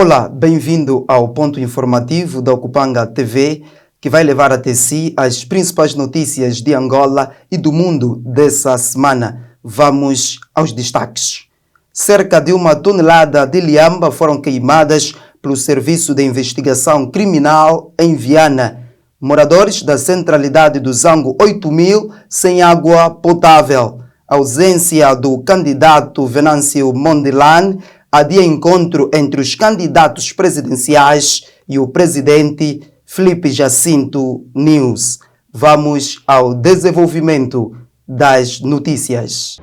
Olá, bem-vindo ao ponto informativo da Okupanga TV, que vai levar até si as principais notícias de Angola e do mundo dessa semana. Vamos aos destaques. Cerca de 1 tonelada de liamba foram queimadas pelo Serviço de Investigação Criminal em Viana. Moradores da centralidade do Zango 8.000 sem água potável. A ausência do candidato Venâncio Mondlane adia encontro entre os candidatos presidenciais e o presidente Filipe Jacinto News. Vamos ao desenvolvimento das notícias.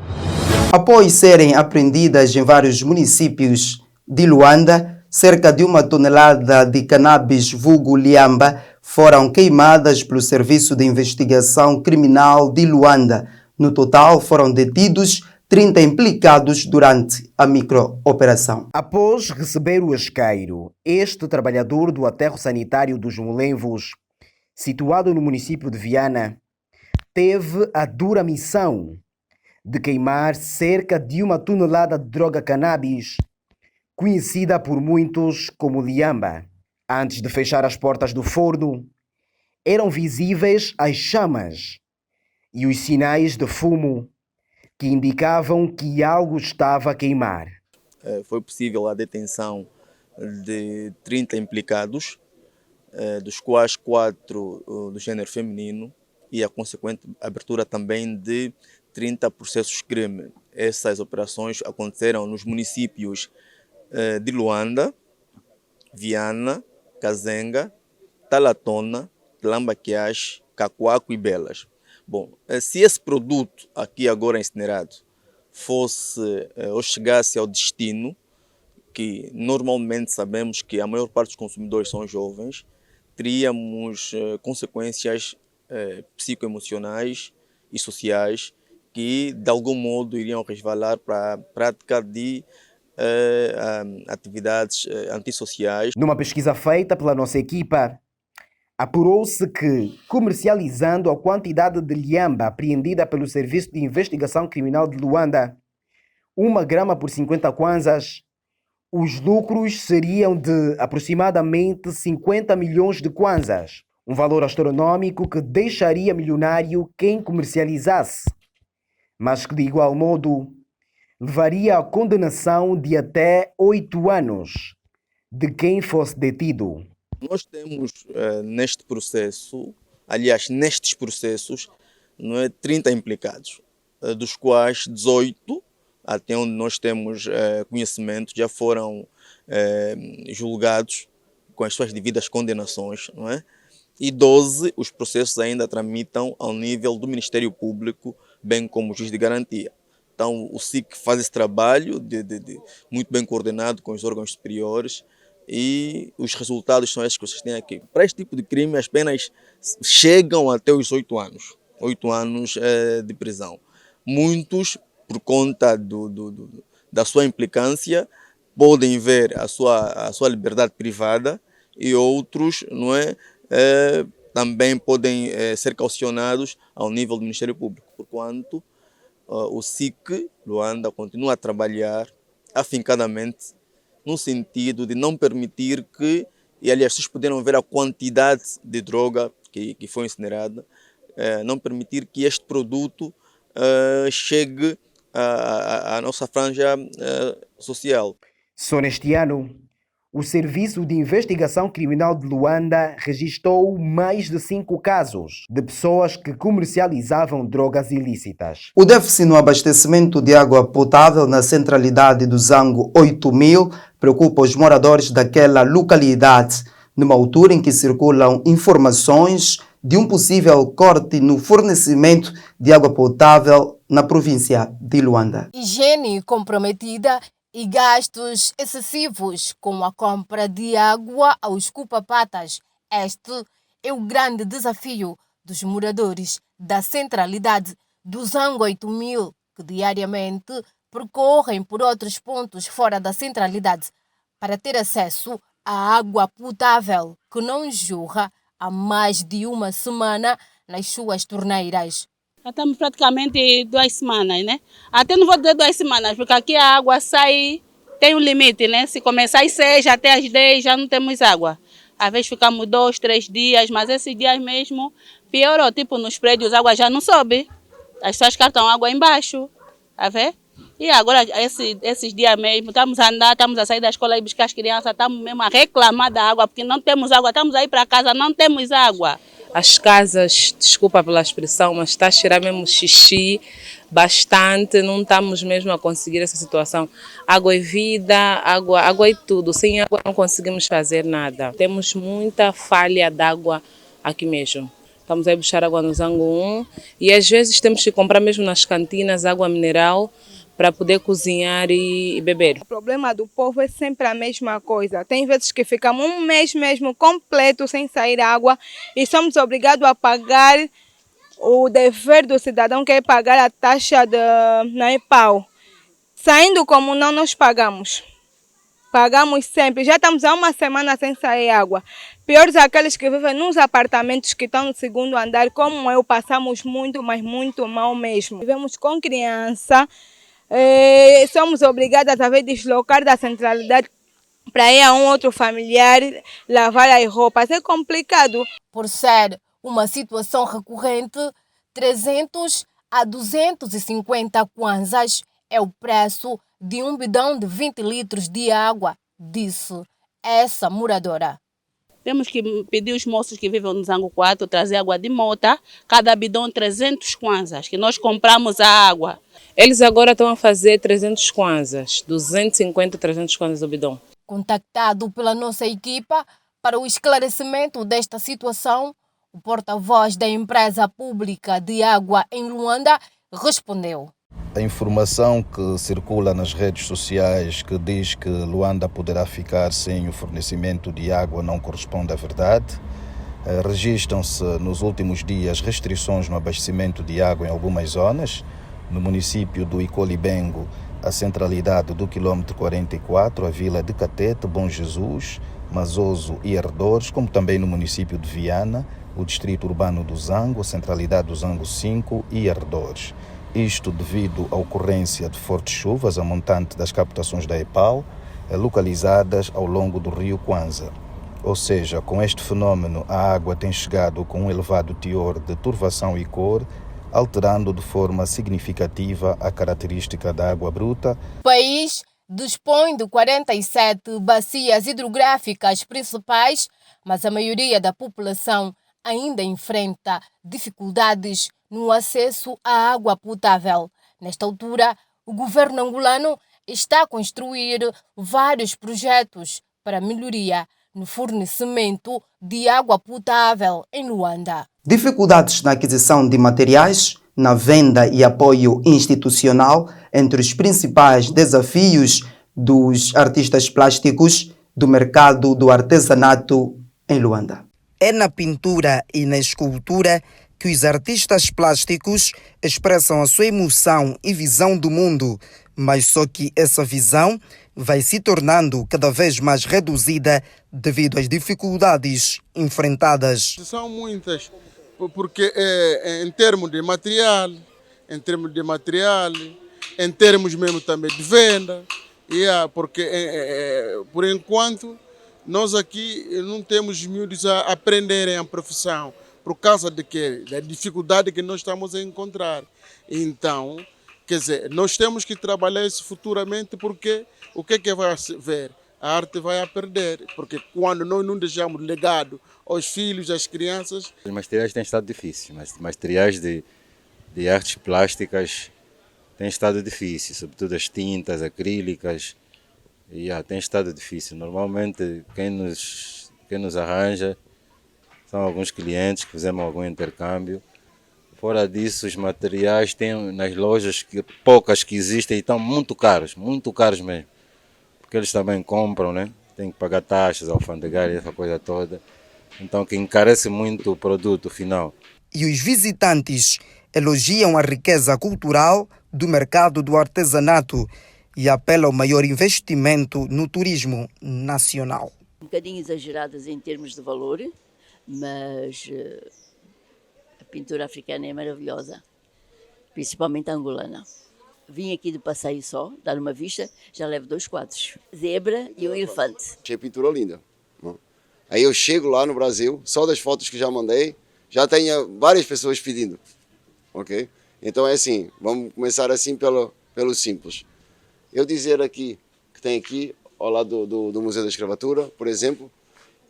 Após serem apreendidas em vários municípios de Luanda, cerca de 1 tonelada de cannabis vulgo liamba foram queimadas pelo Serviço de Investigação Criminal de Luanda. No total, foram detidos 30 implicados durante a microoperação. Após receber o isqueiro, este trabalhador do aterro sanitário dos Molenvos, situado no município de Viana, teve a dura missão de queimar cerca de 1 tonelada de droga cannabis, conhecida por muitos como liamba. Antes de fechar as portas do forno, eram visíveis as chamas e os sinais de fumo que indicavam que algo estava a queimar. Foi possível a detenção de 30 implicados, dos quais 4 do gênero feminino, e a consequente abertura também de 30 processos de crime. Essas operações aconteceram nos municípios de Luanda, Viana, Kazenga, Talatona, Tlambaquiache, Cacoaco e Belas. Bom, se esse produto aqui agora incinerado fosse ou chegasse ao destino, que normalmente sabemos que a maior parte dos consumidores são jovens, teríamos consequências psicoemocionais e sociais que de algum modo iriam resvalar para a prática de atividades antissociais. Numa pesquisa feita pela nossa equipa, apurou-se que, comercializando a quantidade de liamba apreendida pelo Serviço de Investigação Criminal de Luanda, 1 grama por 50 kwanzas, os lucros seriam de aproximadamente 50 milhões de kwanzas, um valor astronômico que deixaria milionário quem comercializasse, mas que de igual modo levaria à condenação de até 8 anos de quem fosse detido. Nós temos neste processo, aliás, nestes processos, 30 implicados, dos quais 18, até onde nós temos conhecimento, já foram julgados com as suas devidas condenações, não é? E 12, os processos ainda tramitam ao nível do Ministério Público, bem como o juiz de garantia. Então, o SIC faz esse trabalho muito bem coordenado com os órgãos superiores, e os resultados são esses que vocês têm aqui. Para este tipo de crime, as penas chegam até os 8 anos. 8 anos de prisão. Muitos, por conta da sua implicância, podem ver a sua liberdade privada, e outros também podem ser caucionados ao nível do Ministério Público, porquanto o SIC Luanda continua a trabalhar afincadamente no sentido de não permitir que, e aliás vocês puderam ver a quantidade de droga que foi incinerada, não permitir que este produto chegue à nossa franja social. Só neste ano, o Serviço de Investigação Criminal de Luanda registrou mais de 5 casos de pessoas que comercializavam drogas ilícitas. O déficit no abastecimento de água potável na centralidade do Zango 8.000 preocupa os moradores daquela localidade, numa altura em que circulam informações de um possível corte no fornecimento de água potável na província de Luanda. Higiene comprometida e gastos excessivos com a compra de água aos cupa-patas. Este é o grande desafio dos moradores da centralidade do Zango 8.000, que diariamente percorrem por outros pontos fora da centralidade para ter acesso à água potável que não jorra há mais de 1 semana nas suas torneiras. Já estamos praticamente 2 semanas, né? Até não vou dizer 2 semanas, porque aqui a água sai tem um limite, né? Se começar às 6 até às 10 já não temos água. Às vezes ficamos 2, 3 dias, mas esses dias mesmo piorou. Tipo, nos prédios a água já não sobe. As pessoas captam água embaixo, tá vendo? E agora, esses dias mesmo, estamos a andar, estamos a sair da escola e buscar as crianças, estamos mesmo a reclamar da água, porque não temos água, estamos a ir para casa, não temos água. As casas, desculpa pela expressão, mas está a cheirar mesmo xixi bastante, não estamos mesmo a conseguir essa situação. Água é vida, água é tudo, sem água não conseguimos fazer nada. Temos muita falha de água aqui mesmo. Estamos a ir buscar água no Zango 1 e às vezes temos que comprar mesmo nas cantinas água mineral para poder cozinhar e beber. O problema do povo é sempre a mesma coisa. Tem vezes que ficamos um mês mesmo completo sem sair água e somos obrigados a pagar o dever do cidadão, que é pagar a taxa na EPAU. Saindo como não, nós pagamos. Pagamos sempre. Já estamos há uma semana sem sair água. Piores aqueles que vivem nos apartamentos que estão no segundo andar, como eu, passamos muito, mas muito mal mesmo. Vivemos com criança. Somos obrigadas a deslocar da centralidade para ir a um outro familiar lavar as roupas. É complicado. Por ser uma situação recorrente, 300 a 250 kwanzas é o preço de um bidão de 20 litros de água, disse essa moradora. Temos que pedir os moços que vivem no Zango 4 trazer água de mota, cada bidão 300 kwanzas, que nós compramos a água. Eles agora estão a fazer 300 kwanzas, 250, 300 kwanzas do bidão. Contactado pela nossa equipa para o esclarecimento desta situação, o porta-voz da empresa pública de água em Luanda respondeu. A informação que circula nas redes sociais que diz que Luanda poderá ficar sem o fornecimento de água não corresponde à verdade. Registram-se nos últimos dias restrições no abastecimento de água em algumas zonas. No município do Icolibengo, a centralidade do quilômetro 44, a vila de Catete, Bom Jesus, Mazoso e Herdores, como também no município de Viana, o distrito urbano do Zango, a centralidade do Zango 5 e Herdores. Isto devido à ocorrência de fortes chuvas a montante das captações da EPAU, localizadas ao longo do rio Kwanza. Ou seja, com este fenômeno, a água tem chegado com um elevado teor de turvação e cor, alterando de forma significativa a característica da água bruta. O país dispõe de 47 bacias hidrográficas principais, mas a maioria da população ainda enfrenta dificuldades no acesso à água potável. Nesta altura, o governo angolano está a construir vários projetos para melhoria no fornecimento de água potável em Luanda. Dificuldades na aquisição de materiais, na venda e apoio institucional entre os principais desafios dos artistas plásticos do mercado do artesanato em Luanda. É na pintura e na escultura que os artistas plásticos expressam a sua emoção e visão do mundo, mas só que essa visão vai se tornando cada vez mais reduzida devido às dificuldades enfrentadas. São muitas, porque em termos de material, em termos mesmo também de venda, porque por enquanto nós aqui não temos miúdos a aprenderem a profissão, por causa de quê? Da dificuldade que nós estamos a encontrar. Então, quer dizer, nós temos que trabalhar isso futuramente, porque o que é que vai haver? A arte vai a perder, porque quando nós não deixamos legado aos filhos, às crianças... Os materiais têm estado difíceis, mas materiais de artes plásticas têm estado difíceis, sobretudo as tintas acrílicas, tem estado difícil. Normalmente quem nos arranja são alguns clientes que fizemos algum intercâmbio. Fora disso, os materiais têm nas lojas, poucas que existem, e estão muito caros mesmo. Porque eles também compram, né? Tem que pagar taxas, alfandegárias, essa coisa toda. Então, que encarece muito o produto final. E os visitantes elogiam a riqueza cultural do mercado do artesanato e apelam ao maior investimento no turismo nacional. Um bocadinho exageradas em termos de valor, mas a pintura africana é maravilhosa, principalmente a angolana. vim aqui de passeio só, dar uma vista, já levo 2 quadros. Zebra e um elefante. Achei pintura linda. Aí eu chego lá no Brasil, só das fotos que já mandei, já tenho várias pessoas pedindo. Ok? Então é assim, vamos começar assim pelo simples. Eu dizer aqui, que tem aqui, ao lado do Museu da Escravatura, por exemplo,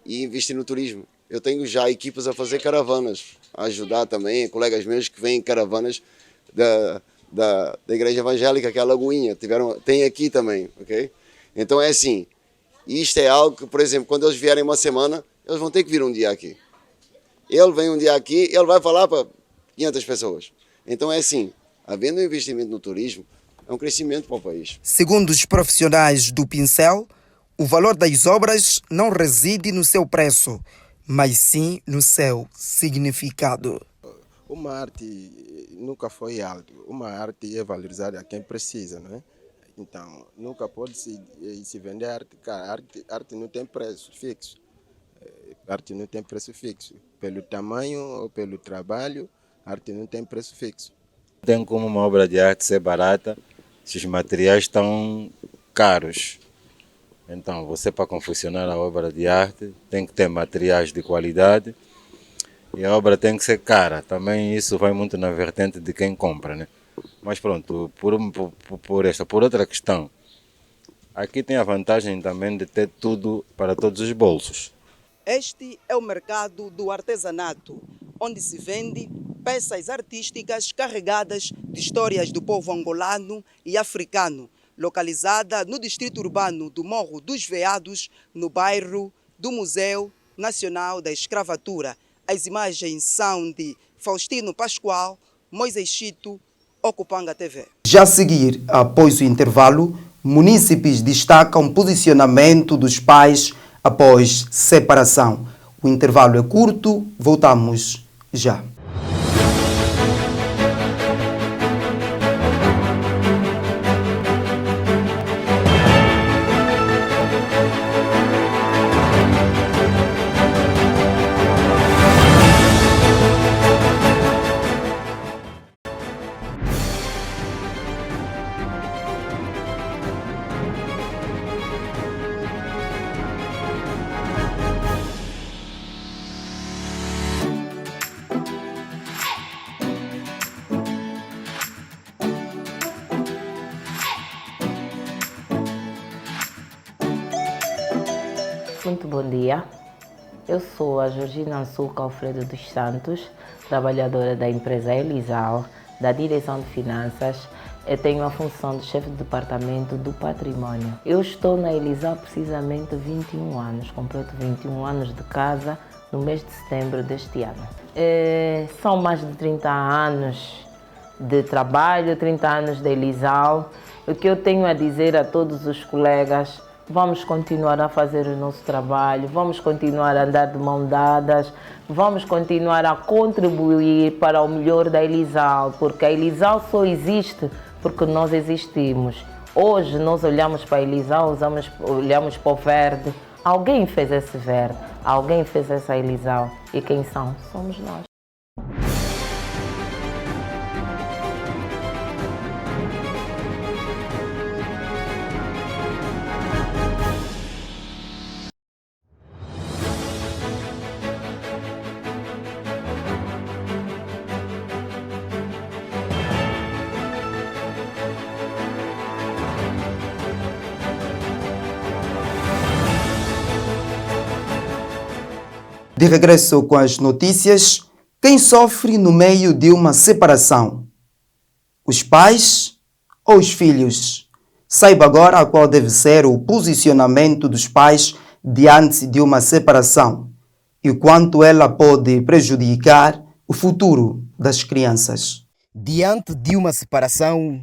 e investir no turismo. Eu tenho já equipas a fazer caravanas, a ajudar também, colegas meus que vêm em caravanas da Igreja Evangélica, que é a Lagoinha, tem aqui também, ok? Então é assim, isto é algo que, por exemplo, quando eles vierem uma semana, eles vão ter que vir um dia aqui. Ele vem um dia aqui, ele vai falar para 500 pessoas. Então é assim, havendo um investimento no turismo, é um crescimento para o país. Segundo os profissionais do pincel, o valor das obras não reside no seu preço, mas sim no seu significado. Uma arte nunca foi algo. Uma arte é valorizada a quem precisa, não é? Então, nunca pode se vender arte cara. Arte não tem preço fixo. Arte não tem preço fixo. Pelo tamanho ou pelo trabalho, arte não tem preço fixo. Tem como uma obra de arte ser barata se os materiais estão caros. Então, você para confeccionar a obra de arte tem que ter materiais de qualidade e a obra tem que ser cara. Também isso vai muito na vertente de quem compra, né? Mas pronto, por outra questão, aqui tem a vantagem também de ter tudo para todos os bolsos. Este é o mercado do artesanato, onde se vende peças artísticas carregadas de histórias do povo angolano e africano, localizada no distrito urbano do Morro dos Veados, no bairro do Museu Nacional da Escravatura. As imagens são de Faustino Pascoal, Moisés Chito, Okupanga TV. Já a seguir, após o intervalo, munícipes destacam o posicionamento dos pais após separação. O intervalo é curto, voltamos já. Muito bom dia, eu sou a Georgina Ansuca Alfredo dos Santos, trabalhadora da empresa Elisal, da Direção de Finanças. Eu tenho a função de chefe de departamento do património. Eu estou na Elisal precisamente 21 anos, completo 21 anos de casa no mês de setembro deste ano. São mais de 30 anos de trabalho, 30 anos de Elisal. O que eu tenho a dizer a todos os colegas: vamos continuar a fazer o nosso trabalho, vamos continuar a andar de mão dadas, vamos continuar a contribuir para o melhor da Elisal, porque a Elisal só existe porque nós existimos. Hoje nós olhamos para a Elisal, olhamos para o verde. Alguém fez esse verde, alguém fez essa Elisal. E quem são? Somos nós. De regresso com as notícias, quem sofre no meio de uma separação? Os pais ou os filhos? Saiba agora qual deve ser o posicionamento dos pais diante de uma separação e o quanto ela pode prejudicar o futuro das crianças. Diante de uma separação,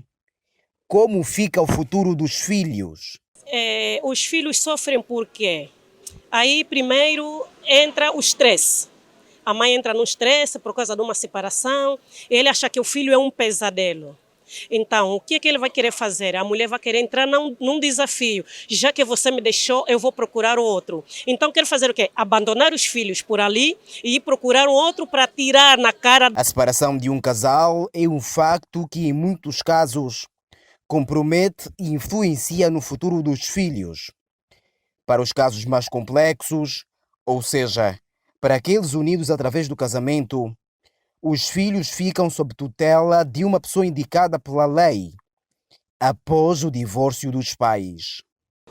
como fica o futuro dos filhos? Os filhos sofrem por quê? Aí primeiro entra o estresse. A mãe entra no estresse por causa de uma separação. Ele acha que o filho é um pesadelo. Então, o que é que ele vai querer fazer? A mulher vai querer entrar num desafio. Já que você me deixou, eu vou procurar outro. Então, quer fazer o quê? Abandonar os filhos por ali e ir procurar um outro para tirar na cara. A separação de um casal é um facto que, em muitos casos, compromete e influencia no futuro dos filhos. Para os casos mais complexos, ou seja, para aqueles unidos através do casamento, os filhos ficam sob tutela de uma pessoa indicada pela lei após o divórcio dos pais.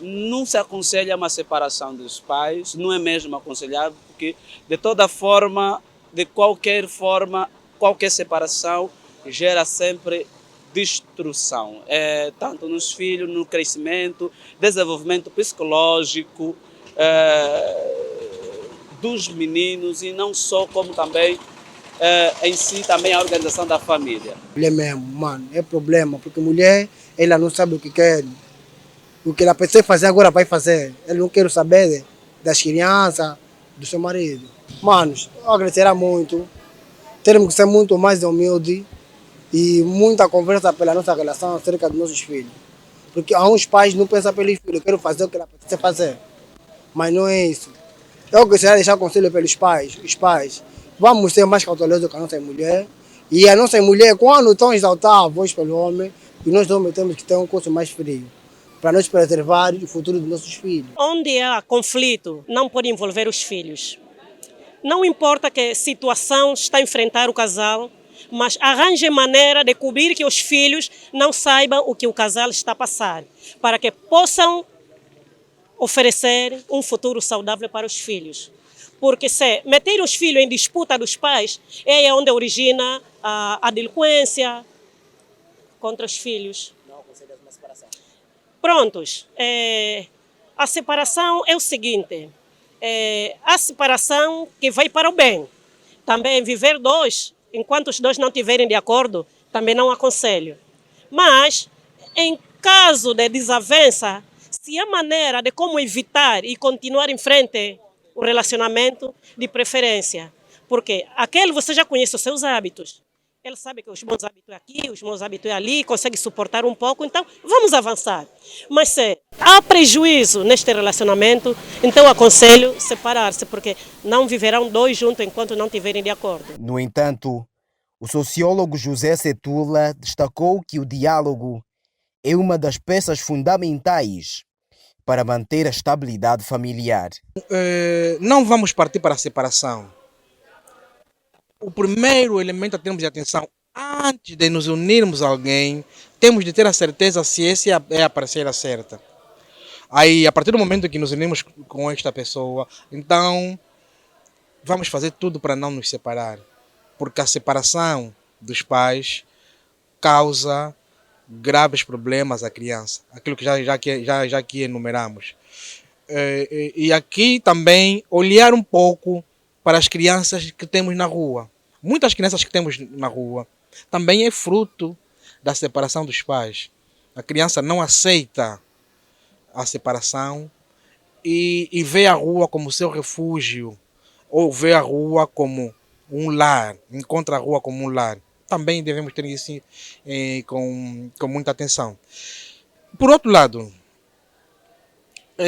Não se aconselha uma separação dos pais, não é mesmo aconselhável, porque de toda forma, de qualquer forma, qualquer separação gera sempre destruição, tanto nos filhos, no crescimento, desenvolvimento psicológico dos meninos e não só, como também em si também a organização da família. Mulher mesmo, mano, é problema, porque mulher, ela não sabe o que quer. O que ela precisa fazer agora vai fazer. Ela não quer saber das crianças, do seu marido. Manos, eu agradecerá muito. Temos que ser muito mais humildes e muita conversa pela nossa relação acerca dos nossos filhos. Porque alguns pais não pensam pelos filhos, querem fazer o que ela precisa fazer. Mas não é isso. Eu gostaria de deixar conselho pelos pais. Os pais, vamos ser mais cautelosos com a nossa mulher. E a nossa mulher, quando estão a exaltar a voz pelo homem, e nós homens temos que ter um curso mais frio, para nós preservar o futuro dos nossos filhos. Onde há conflito, não pode envolver os filhos. Não importa que situação está a enfrentar o casal, mas arranje maneira de cobrir que os filhos não saibam o que o casal está a passar, para que possam oferecer um futuro saudável para os filhos. Porque se meter os filhos em disputa dos pais, é onde origina a delinquência contra os filhos. Prontos, a separação é o seguinte, a separação que vai para o bem. Também viver dois, enquanto os dois não estiverem de acordo, também não aconselho. Mas, em caso de desavença, se há maneira de como evitar e continuar em frente o relacionamento, de preferência. Porque aquele você já conhece os seus hábitos. Ele sabe que os bons hábitos é aqui, os maus hábitos é ali, consegue suportar um pouco, então vamos avançar. Mas se há prejuízo neste relacionamento, então aconselho separar-se, porque não viverão dois juntos enquanto não estiverem de acordo. No entanto, o sociólogo José Setula destacou que o diálogo é uma das peças fundamentais para manter a estabilidade familiar. Não vamos partir para a separação. O primeiro elemento a termos de atenção, antes de nos unirmos a alguém, temos de ter a certeza se essa é a parceira certa. Aí, a partir do momento que nos unimos com esta pessoa, então vamos fazer tudo para não nos separar. Porque a separação dos pais causa graves problemas à criança. Aquilo que já aqui enumeramos. E aqui também olhar um pouco para as crianças que temos na rua. Muitas crianças que temos na rua também é fruto da separação dos pais. A criança não aceita a separação e vê a rua como seu refúgio, ou vê a rua como um lar, encontra a rua como um lar. Também devemos ter isso com muita atenção. Por outro lado,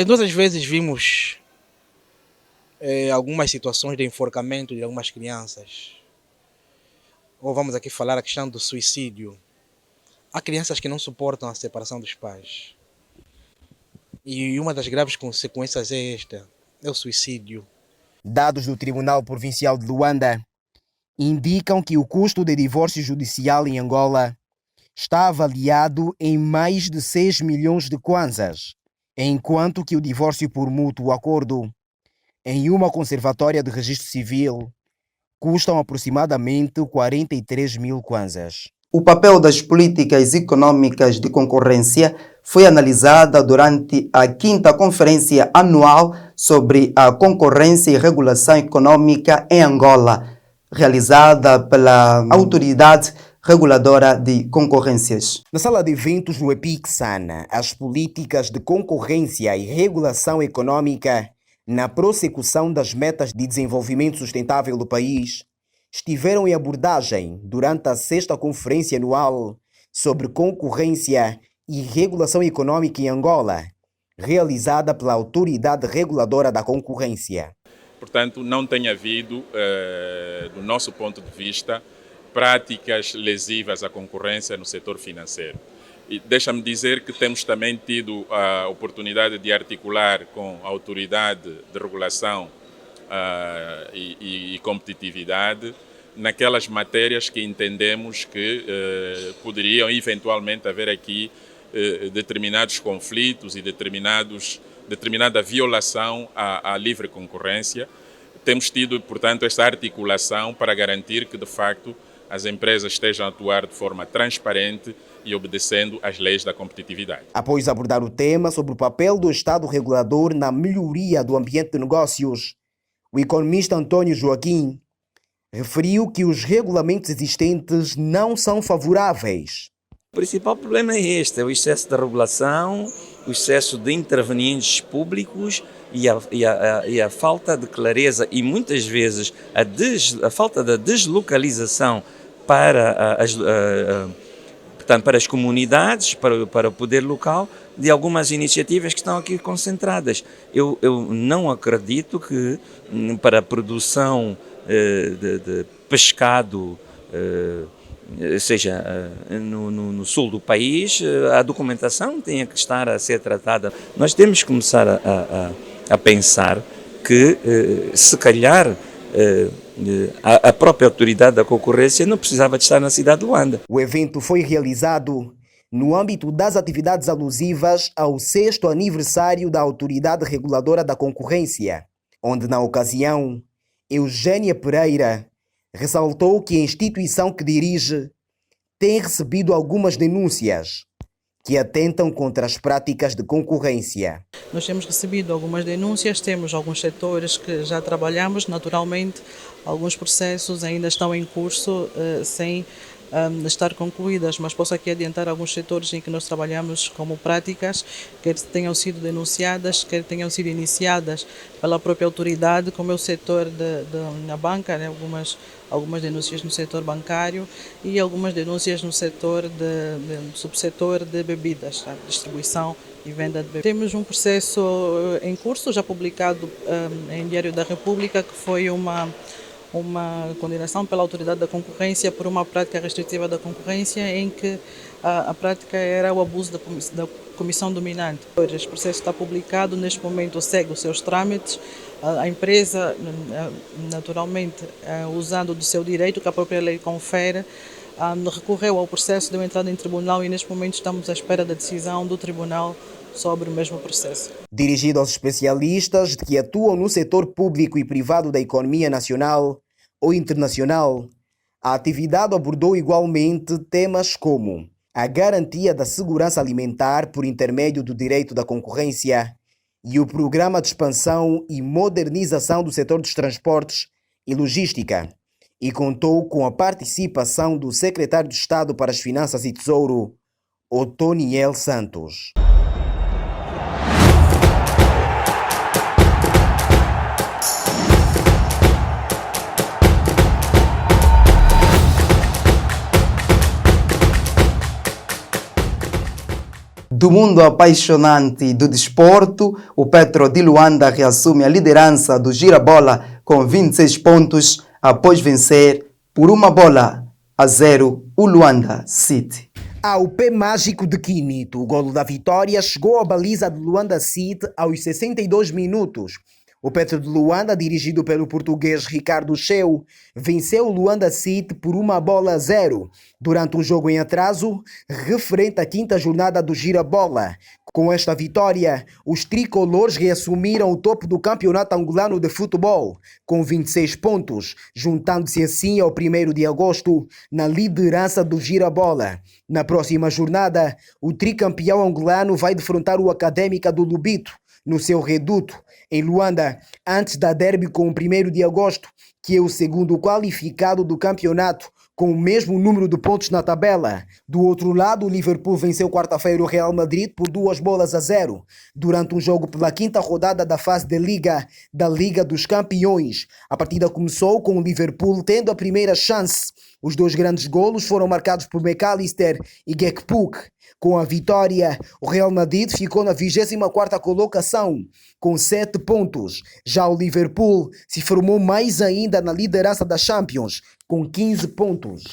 nós às vezes vimos algumas situações de enforcamento de algumas crianças. Ou vamos aqui falar a questão do suicídio. Há crianças que não suportam a separação dos pais. E uma das graves consequências é esta, é o suicídio. Dados do Tribunal Provincial de Luanda indicam que o custo de divórcio judicial em Angola está avaliado em mais de 6 milhões de kwanzas, enquanto que o divórcio por mútuo acordo em uma conservatória de registro civil custam aproximadamente 43 mil kwanzas. O papel das políticas econômicas de concorrência foi analisada durante a 5ª Conferência Anual sobre a Concorrência e Regulação Econômica em Angola, realizada pela Autoridade Reguladora de Concorrências. Na sala de eventos do EPIC-SAN, as políticas de concorrência e regulação econômica na prossecução das metas de desenvolvimento sustentável do país estiveram em abordagem durante a 6ª Conferência Anual sobre Concorrência e Regulação Econômica em Angola, realizada pela Autoridade Reguladora da Concorrência. Portanto, não tem havido, do nosso ponto de vista, práticas lesivas à concorrência no setor financeiro. E deixa-me dizer que temos também tido a oportunidade de articular com a Autoridade de Regulação e Competitividade naquelas matérias que entendemos que poderiam eventualmente haver aqui determinados conflitos e determinada violação à livre concorrência. Temos tido, portanto, esta articulação para garantir que, de facto, as empresas estejam a atuar de forma transparente e obedecendo às leis da competitividade. Após abordar o tema sobre o papel do Estado regulador na melhoria do ambiente de negócios, o economista Antônio Joaquim referiu que os regulamentos existentes não são favoráveis. O principal problema é este, é o excesso de regulação, o excesso de intervenientes públicos e a falta de clareza e muitas vezes a falta da deslocalização para as comunidades, para o poder local, de algumas iniciativas que estão aqui concentradas. Eu não acredito que para a produção de pescado, seja no sul do país, a documentação tenha que estar a ser tratada. Nós temos que começar a pensar que, se calhar, a própria autoridade da concorrência não precisava de estar na cidade de Luanda. O evento foi realizado no âmbito das atividades alusivas ao 6º aniversário da Autoridade Reguladora da Concorrência, onde, na ocasião, Eugênia Pereira ressaltou que a instituição que dirige tem recebido algumas denúncias que atentam contra as práticas de concorrência. Nós temos recebido algumas denúncias, temos alguns setores que já trabalhamos, naturalmente, alguns processos ainda estão em curso sem estar concluídas, mas posso aqui adiantar alguns setores em que nós trabalhamos como práticas, quer tenham sido denunciadas, quer tenham sido iniciadas pela própria autoridade, como é o setor na banca, né? Algumas denúncias no setor bancário e algumas denúncias no setor subsetor de bebidas, tá? Distribuição e venda de bebidas. Temos um processo em curso, já publicado em Diário da República, que foi uma condenação pela Autoridade da Concorrência por uma prática restritiva da concorrência em que a prática era o abuso da comissão dominante. Este processo está publicado, neste momento segue os seus trâmites. A empresa, naturalmente, usando do seu direito que a própria lei confere, recorreu ao processo, deu entrada em tribunal e neste momento estamos à espera da decisão do tribunal sobre o mesmo processo. Dirigido aos especialistas que atuam no setor público e privado da economia nacional ou internacional, a atividade abordou igualmente temas como a garantia da segurança alimentar por intermédio do direito da concorrência e o programa de expansão e modernização do setor dos transportes e logística, e contou com a participação do secretário de Estado para as Finanças e Tesouro, Otoniel Santos. Do mundo apaixonante do desporto, o Petro de Luanda reassume a liderança do Girabola com 26 pontos após vencer por 1-0 o Luanda City. Ao pé mágico de Quinito, o golo da vitória chegou à baliza de Luanda City aos 62 minutos. O Petro de Luanda, dirigido pelo português Ricardo Cheu, venceu o Luanda City por 1-0 durante um jogo em atraso, referente à 5ª jornada do Girabola. Com esta vitória, os tricolores reassumiram o topo do campeonato angolano de futebol, com 26 pontos, juntando-se assim ao 1º de agosto na liderança do Girabola. Na próxima jornada, o tricampeão angolano vai defrontar o Académica do Lubito, no seu reduto, em Luanda, antes da derby com o 1º de agosto, que é o segundo qualificado do campeonato, com o mesmo número de pontos na tabela. Do outro lado, o Liverpool venceu quarta-feira o Real Madrid por 2-0, durante um jogo pela 5ª rodada da fase de Liga, da Liga dos Campeões. A partida começou com o Liverpool tendo a primeira chance. Os 2 grandes golos foram marcados por McAllister e Gekpuk. Com a vitória, o Real Madrid ficou na 24ª colocação, com 7 pontos. Já o Liverpool se formou mais ainda na liderança da Champions, com 15 pontos.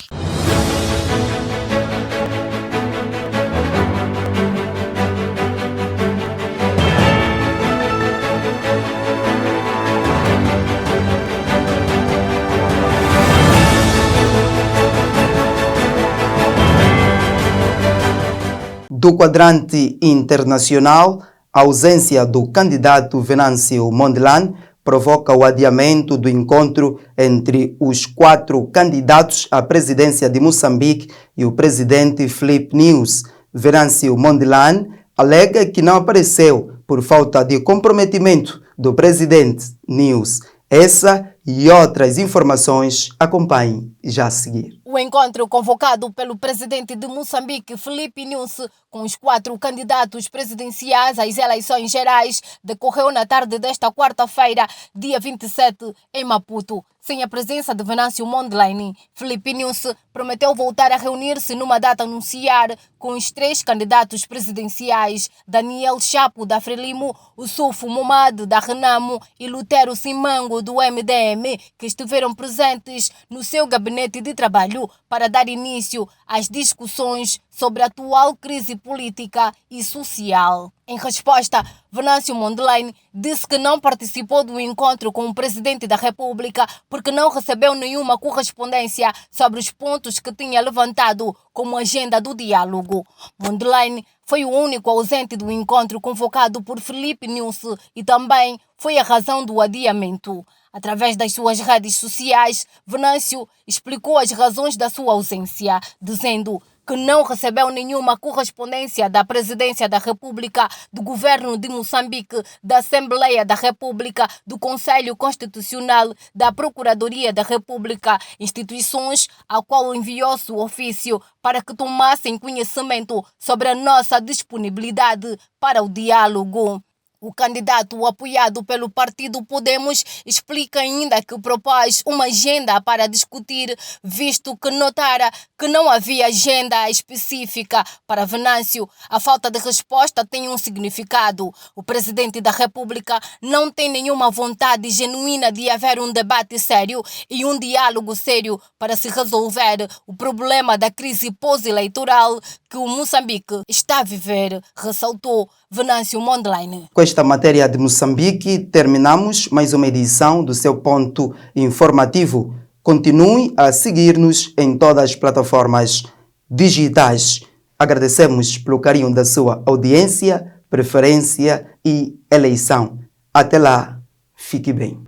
Do quadrante internacional, a ausência do candidato Venâncio Mondlane provoca o adiamento do encontro entre os 4 candidatos à presidência de Moçambique e o presidente Filipe Nyusi. Venâncio Mondlane alega que não apareceu por falta de comprometimento do presidente Nyusi. Essa e outras informações acompanhem já a seguir. O encontro convocado pelo presidente de Moçambique, Filipe Nyusi, com os 4 candidatos presidenciais às eleições gerais, decorreu na tarde desta quarta-feira, dia 27, em Maputo. Sem a presença de Venâncio Mondlane, Filipe Nyusi prometeu voltar a reunir-se numa data a anunciar com os 3 candidatos presidenciais, Daniel Chapo da Frelimo, Usufo Momad da Renamo e Lutero Simango do MDM, que estiveram presentes no seu gabinete de trabalho para dar início às discussões sobre a atual crise política e social. Em resposta, Venâncio Mondlane disse que não participou do encontro com o presidente da República porque não recebeu nenhuma correspondência sobre os pontos que tinha levantado como agenda do diálogo. Mondlane foi o único ausente do encontro convocado por Filipe Nyusi e também foi a razão do adiamento. Através das suas redes sociais, Venâncio explicou as razões da sua ausência, dizendo que não recebeu nenhuma correspondência da Presidência da República, do Governo de Moçambique, da Assembleia da República, do Conselho Constitucional, da Procuradoria da República, instituições a qual enviou-se o ofício para que tomassem conhecimento sobre a nossa disponibilidade para o diálogo. O candidato apoiado pelo partido Podemos explica ainda que propôs uma agenda para discutir, visto que notara que não havia agenda específica para Venâncio. A falta de resposta tem um significado. O presidente da República não tem nenhuma vontade genuína de haver um debate sério e um diálogo sério para se resolver o problema da crise pós-eleitoral que o Moçambique está a viver, ressaltou Venâncio Mondlane. Com esta matéria de Moçambique, terminamos mais uma edição do seu ponto informativo. Continue a seguir-nos em todas as plataformas digitais. Agradecemos pelo carinho da sua audiência, preferência e eleição. Até lá, fique bem.